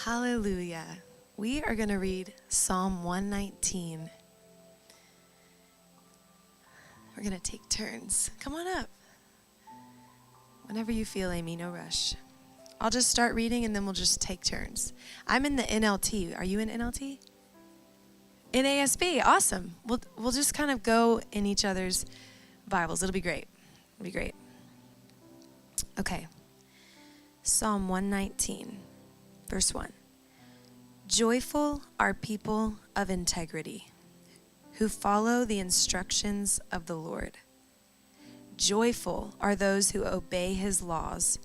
Hallelujah. We are going to read Psalm 119. We're going to take turns. Come on up. Whenever you feel, Amy, no rush. I'll just start reading and then we'll just take turns. I'm in the NLT. Are you in NLT? NASB. Awesome. We'll just kind of go in each other's Bibles. It'll be great. It'll be great. Okay. Psalm 119, verse 1. Joyful are people of integrity, who follow the instructions of the Lord. Joyful are those who obey his laws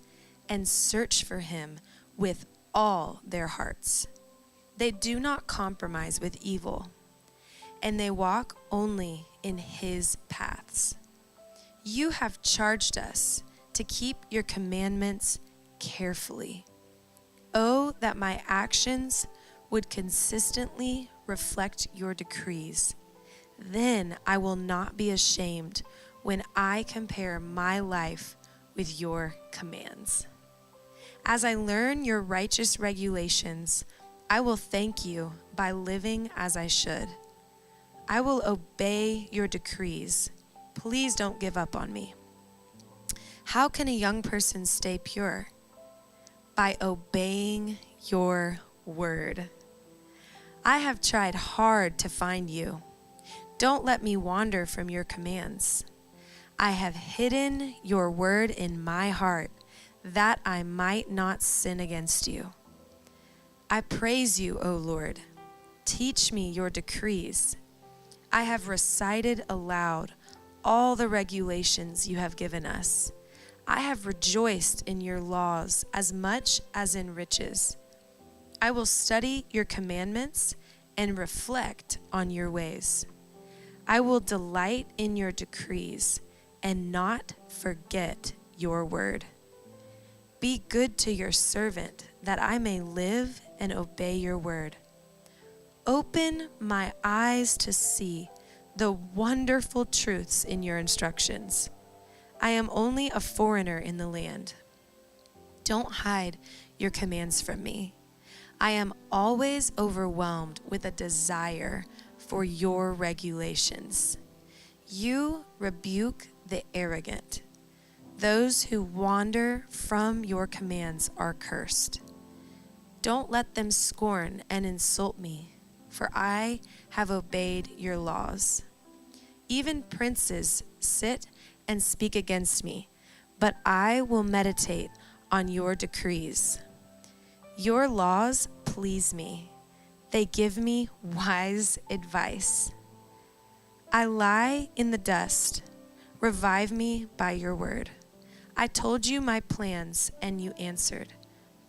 and search for him with all their hearts. They do not compromise with evil, and they walk only in his paths. You have charged us to keep your commandments carefully. Oh, that my actions would consistently reflect your decrees. Then I will not be ashamed when I compare my life with your commands. As I learn your righteous regulations, I will thank you by living as I should. I will obey your decrees. Please don't give up on me. How can a young person stay pure? By obeying your word. I have tried hard to find you. Don't let me wander from your commands. I have hidden your word in my heart, that I might not sin against you. I praise you, O Lord. Teach me your decrees. I have recited aloud all the regulations you have given us. I have rejoiced in your laws as much as in riches. I will study your commandments and reflect on your ways. I will delight in your decrees and not forget your word. Be good to your servant, that I may live and obey your word. Open my eyes to see the wonderful truths in your instructions. I am only a foreigner in the land. Don't hide your commands from me. I am always overwhelmed with a desire for your regulations. You rebuke the arrogant. Those who wander from your commands are cursed. Don't let them scorn and insult me, for I have obeyed your laws. Even princes sit and speak against me, but I will meditate on your decrees. Your laws please me. They give me wise advice. I lie in the dust. Revive me by your word. I told you my plans, and you answered.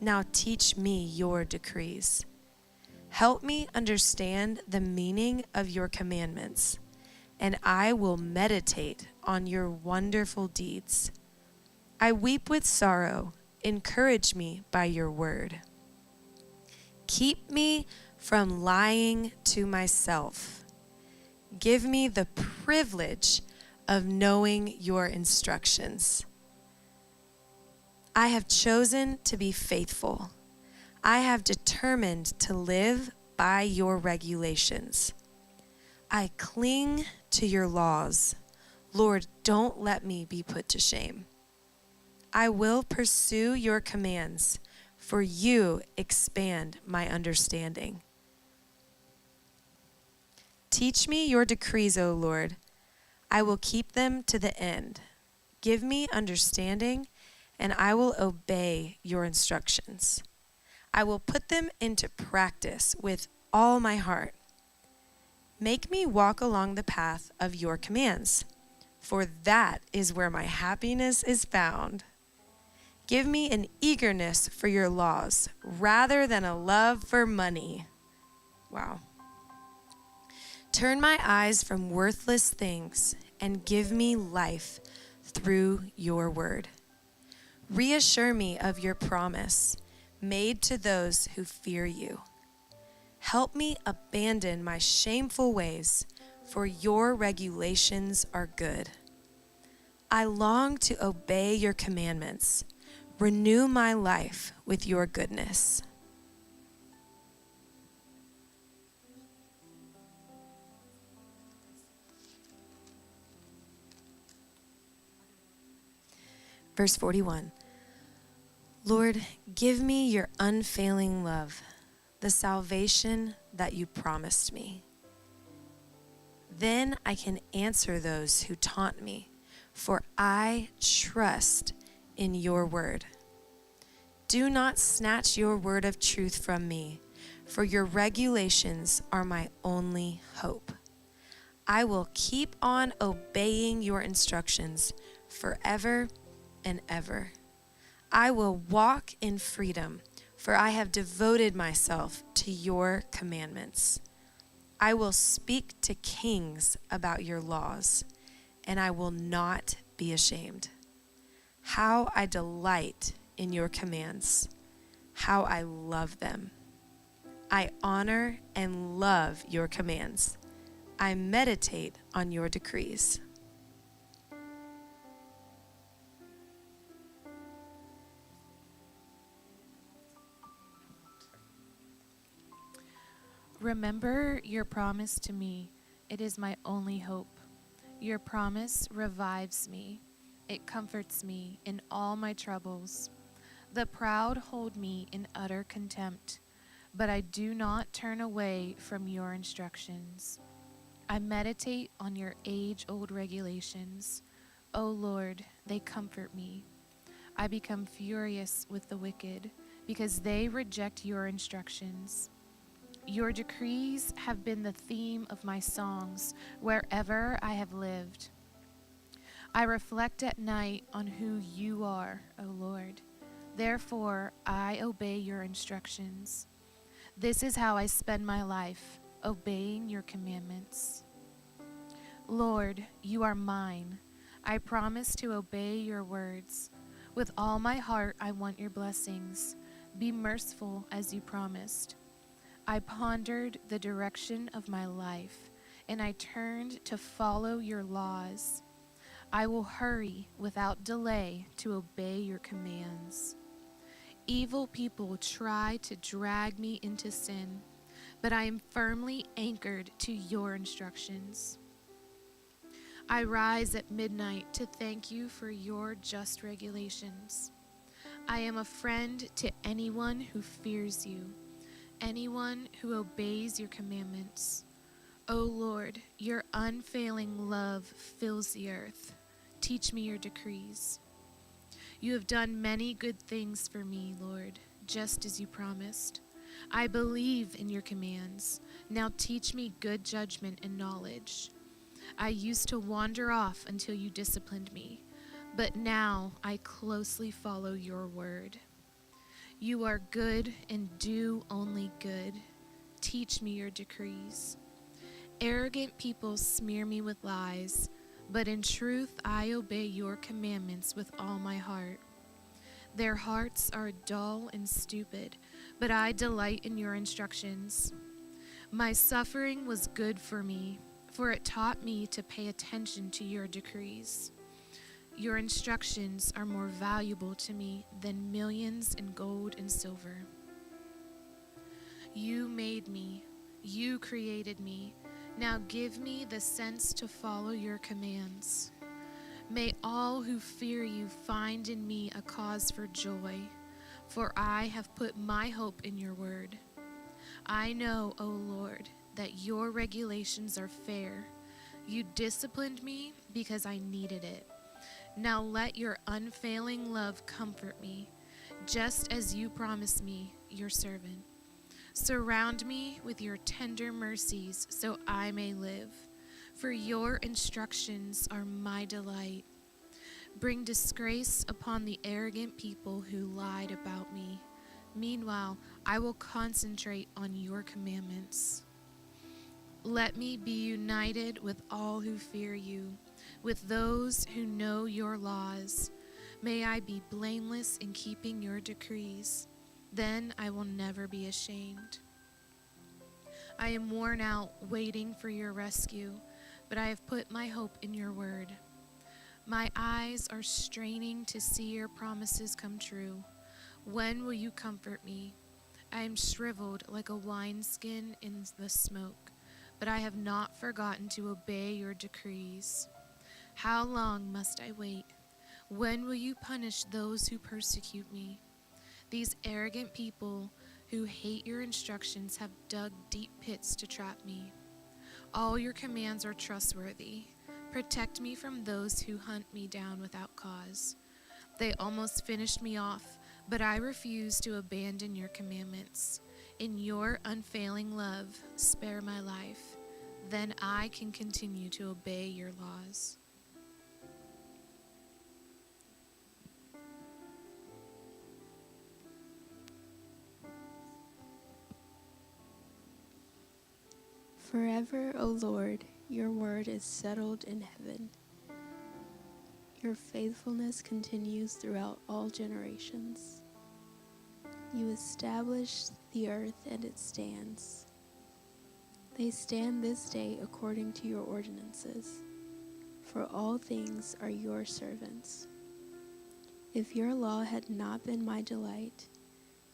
Now teach me your decrees. Help me understand the meaning of your commandments, and I will meditate on your wonderful deeds. I weep with sorrow. Encourage me by your word. Keep me from lying to myself. Give me the privilege of knowing your instructions. I have chosen to be faithful. I have determined to live by your regulations. I cling to your laws. Lord, don't let me be put to shame. I will pursue your commands, for you expand my understanding. Teach me your decrees, O Lord. I will keep them to the end. Give me understanding, and I will obey your instructions. I will put them into practice with all my heart. Make me walk along the path of your commands, for that is where my happiness is found. Give me an eagerness for your laws rather than a love for money. Wow. Turn my eyes from worthless things and give me life through your word. Reassure me of your promise made to those who fear you. Help me abandon my shameful ways, for your regulations are good. I long to obey your commandments. Renew my life with your goodness. Verse 41. Lord, give me your unfailing love, the salvation that you promised me. Then I can answer those who taunt me, for I trust in your word. Do not snatch your word of truth from me, for your regulations are my only hope. I will keep on obeying your instructions forever and ever. I will walk in freedom, for I have devoted myself to your commandments. I will speak to kings about your laws, and I will not be ashamed. How I delight in your commands, how I love them. I honor and love your commands. I meditate on your decrees. Remember your promise to me. It is my only hope. Your promise revives me. It comforts me in all my troubles. The proud hold me in utter contempt, but I do not turn away from your instructions. I meditate on your age-old regulations. O Lord, they comfort me. I become furious with the wicked because they reject your instructions. Your decrees have been the theme of my songs wherever I have lived. I reflect at night on who you are, O Lord. Therefore, I obey your instructions. This is how I spend my life, obeying your commandments. Lord, you are mine. I promise to obey your words. With all my heart, I want your blessings. Be merciful as you promised. I pondered the direction of my life, and I turned to follow your laws. I will hurry without delay to obey your commands. Evil people try to drag me into sin, but I am firmly anchored to your instructions. I rise at midnight to thank you for your just regulations. I am a friend to anyone who fears you, anyone who obeys your commandments. O Lord, your unfailing love fills the earth. Teach me your decrees. You have done many good things for me, Lord, just as you promised. I believe in your commands. Now teach me good judgment and knowledge. I used to wander off until you disciplined me, but now I closely follow your word. You are good and do only good. Teach me your decrees. Arrogant people smear me with lies, but in truth I obey your commandments with all my heart. Their hearts are dull and stupid, but I delight in your instructions. My suffering was good for me, for it taught me to pay attention to your decrees. Your instructions are more valuable to me than millions in gold and silver. You made me. You created me. Now give me the sense to follow your commands. May all who fear you find in me a cause for joy, for I have put my hope in your word. I know, O Lord, that your regulations are fair. You disciplined me because I needed it. Now let your unfailing love comfort me, just as you promised me, your servant. Surround me with your tender mercies so I may live, for your instructions are my delight. Bring disgrace upon the arrogant people who lied about me. Meanwhile, I will concentrate on your commandments. Let me be united with all who fear you, with those who know your laws. May I be blameless in keeping your decrees. Then I will never be ashamed. I am worn out waiting for your rescue, but I have put my hope in your word. My eyes are straining to see your promises come true. When will you comfort me? I am shriveled like a wineskin in the smoke, but I have not forgotten to obey your decrees. How long must I wait? When will you punish those who persecute me? These arrogant people who hate your instructions have dug deep pits to trap me. All your commands are trustworthy. Protect me from those who hunt me down without cause. They almost finished me off, but I refuse to abandon your commandments. In your unfailing love, spare my life. Then I can continue to obey your laws. Forever, O Lord, your word is settled in heaven. Your faithfulness continues throughout all generations. You established the earth and it stands. They stand this day according to your ordinances, for all things are your servants. If your law had not been my delight,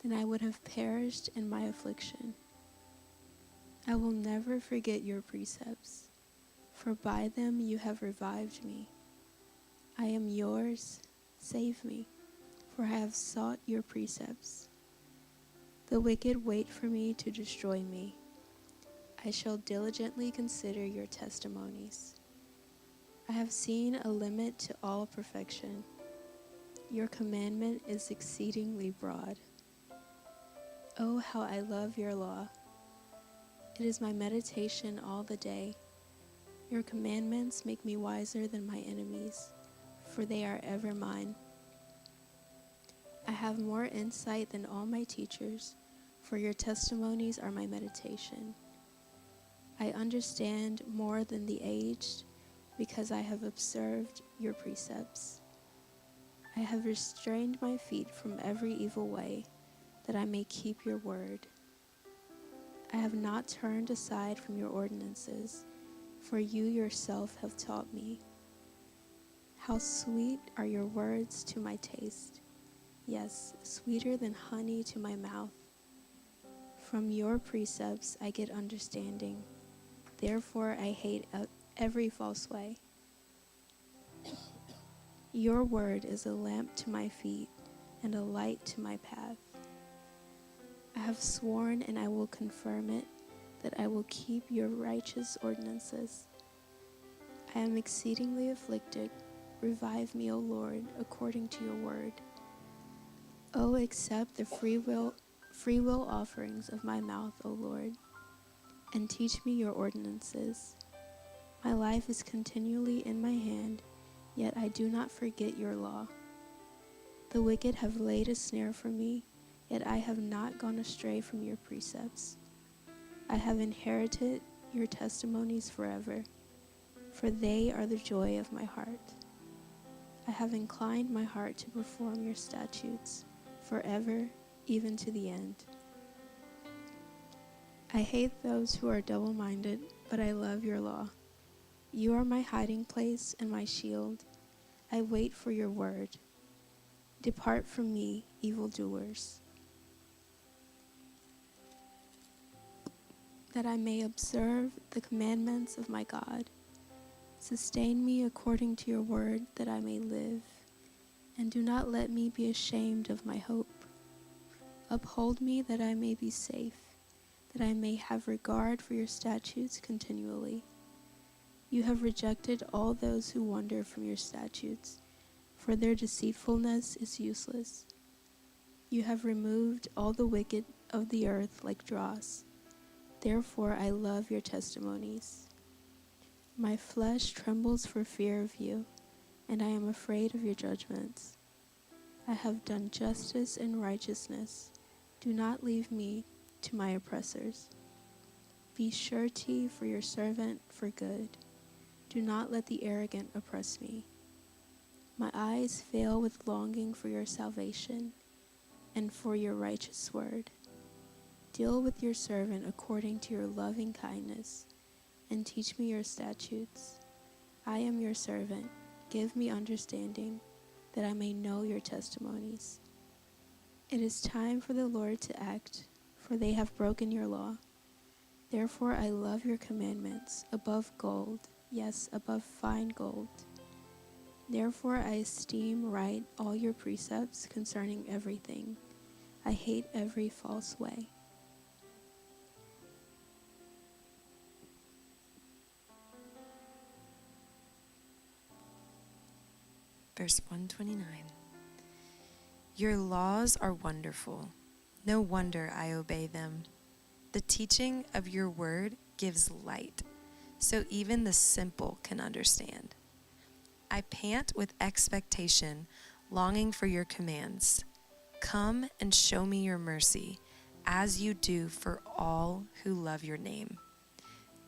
then I would have perished in my affliction. I will never forget your precepts, for by them you have revived me. I am yours, save me, for I have sought your precepts. The wicked wait for me to destroy me. I shall diligently consider your testimonies. I have seen a limit to all perfection. Your commandment is exceedingly broad. Oh, how I love your law. It is my meditation all the day. Your commandments make me wiser than my enemies, for they are ever mine. I have more insight than all my teachers, for your testimonies are my meditation. I understand more than the aged, because I have observed your precepts. I have restrained my feet from every evil way, that I may keep your word. I have not turned aside from your ordinances, for you yourself have taught me. How sweet are your words to my taste, yes, sweeter than honey to my mouth. From your precepts I get understanding, therefore I hate every false way. Your word is a lamp to my feet and a light to my path. I have sworn, and I will confirm it, that I will keep your righteous ordinances. I am exceedingly afflicted. Revive me, O Lord, according to your word. O accept the free will offerings of my mouth, O Lord, and teach me your ordinances. My life is continually in my hand, yet I do not forget your law. The wicked have laid a snare for me, yet I have not gone astray from your precepts. I have inherited your testimonies forever, for they are the joy of my heart. I have inclined my heart to perform your statutes forever, even to the end. I hate those who are double-minded, but I love your law. You are my hiding place and my shield. I wait for your word. Depart from me, evildoers, that I may observe the commandments of my God. Sustain me according to your word, that I may live, and do not let me be ashamed of my hope. Uphold me that I may be safe, that I may have regard for your statutes continually. You have rejected all those who wander from your statutes, for their deceitfulness is useless. You have removed all the wicked of the earth like dross. Therefore I love your testimonies. My flesh trembles for fear of you, and I am afraid of your judgments. I have done justice and righteousness. Do not leave me to my oppressors. Be surety for your servant for good. Do not let the arrogant oppress me. My eyes fail with longing for your salvation and for your righteous word. Deal with your servant according to your loving kindness, and teach me your statutes. I am your servant. Give me understanding, that I may know your testimonies. It is time for the Lord to act, for they have broken your law. Therefore I love your commandments above gold, yes, above fine gold. Therefore I esteem right all your precepts concerning everything. I hate every false way. Verse 129. Your laws are wonderful. No wonder I obey them. The teaching of your word gives light, so even the simple can understand. I pant with expectation, longing for your commands. Come and show me your mercy, as you do for all who love your name.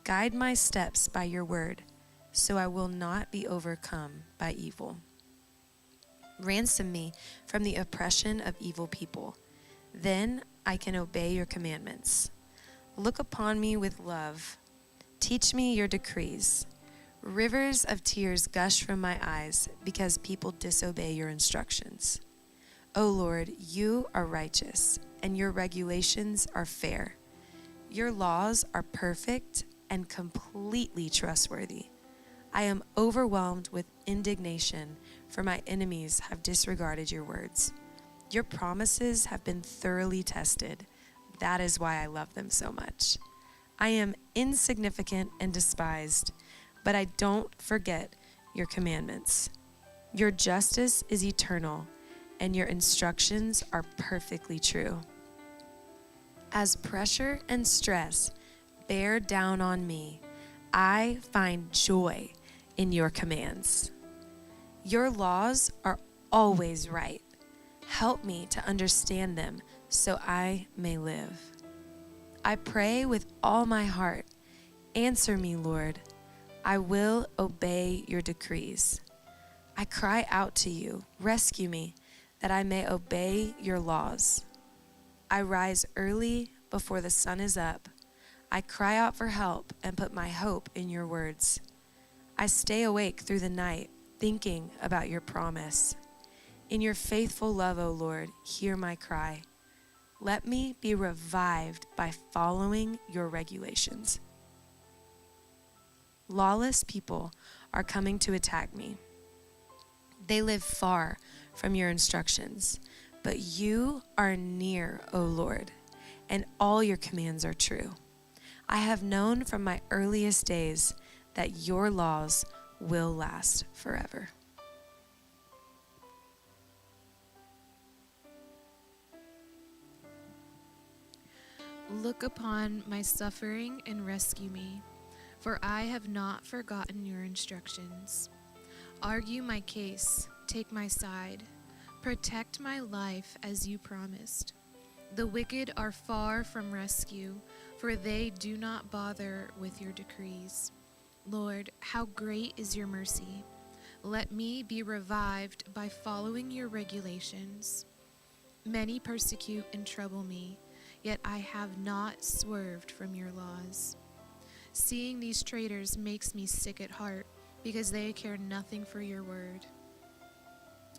Guide my steps by your word, so I will not be overcome by evil. Ransom me from the oppression of evil people. Then I can obey your commandments. Look upon me with love. Teach me your decrees. Rivers of tears gush from my eyes because people disobey your instructions. O Lord, you are righteous, and your regulations are fair. Your laws are perfect and completely trustworthy. I am overwhelmed with indignation, for my enemies have disregarded your words. Your promises have been thoroughly tested. That is why I love them so much. I am insignificant and despised, but I don't forget your commandments. Your justice is eternal, and your instructions are perfectly true. As pressure and stress bear down on me, I find joy in your commands. Your laws are always right. Help me to understand them so I may live. I pray with all my heart. Answer me, Lord. I will obey your decrees. I cry out to you, rescue me, that I may obey your laws. I rise early before the sun is up. I cry out for help and put my hope in your words. I stay awake through the night, thinking about your promise. In your faithful love, O Lord, hear my cry. Let me be revived by following your regulations. Lawless people are coming to attack me. They live far from your instructions, but you are near, O Lord, and all your commands are true. I have known from my earliest days that your laws will last forever. Look upon my suffering and rescue me, for I have not forgotten your instructions. Argue my case, take my side, protect my life as you promised. The wicked are far from rescue, for they do not bother with your decrees. Lord, how great is your mercy. Let me be revived by following your regulations. Many persecute and trouble me, yet I have not swerved from your laws. Seeing these traitors makes me sick at heart, because they care nothing for your word.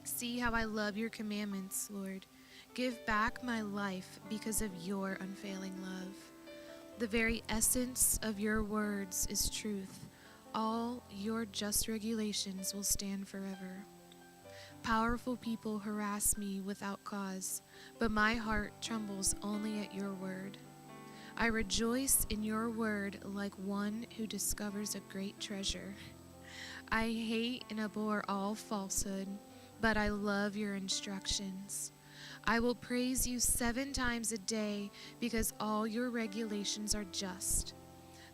See how I love your commandments, Lord. Give back my life because of your unfailing love. The very essence of your words is truth. All your just regulations will stand forever. Powerful people harass me without cause, but my heart trembles only at your word. I rejoice in your word like one who discovers a great treasure. I hate and abhor all falsehood, but I love your instructions. I will praise you 7 times a day because all your regulations are just.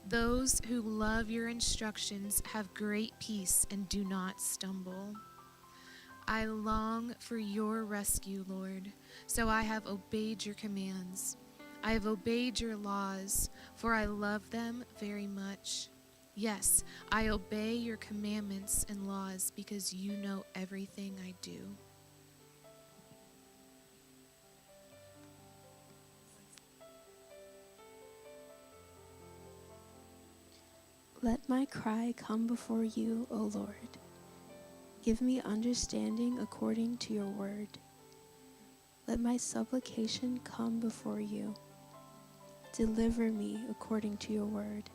Those who love your instructions have great peace and do not stumble. I long for your rescue, Lord, so I have obeyed your commands. I have obeyed your laws, for I love them very much. Yes, I obey your commandments and laws because you know everything I do. Let my cry come before you, O Lord. Give me understanding according to your word. Let my supplication come before you. Deliver me according to your word.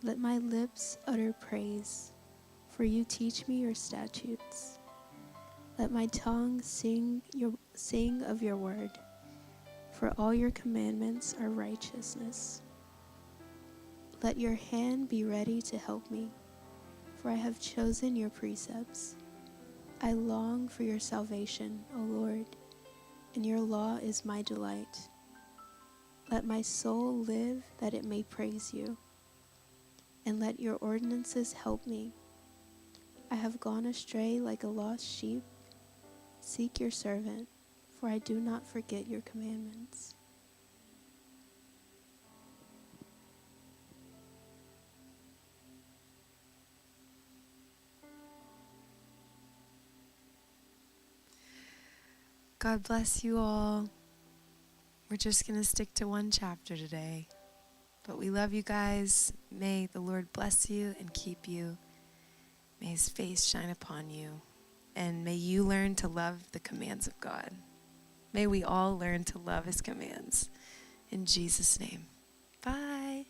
Let my lips utter praise, for you teach me your statutes. Let my tongue sing of your word, for all your commandments are righteousness. Let your hand be ready to help me, for I have chosen your precepts. I long for your salvation, O Lord, and your law is my delight. Let my soul live that it may praise you, and let your ordinances help me. I have gone astray like a lost sheep. Seek your servant, for I do not forget your commandments. God bless you all. We're just going to stick to one chapter today. But we love you guys. May the Lord bless you and keep you. May his face shine upon you. And may you learn to love the commands of God. May we all learn to love his commands. In Jesus' name. Bye.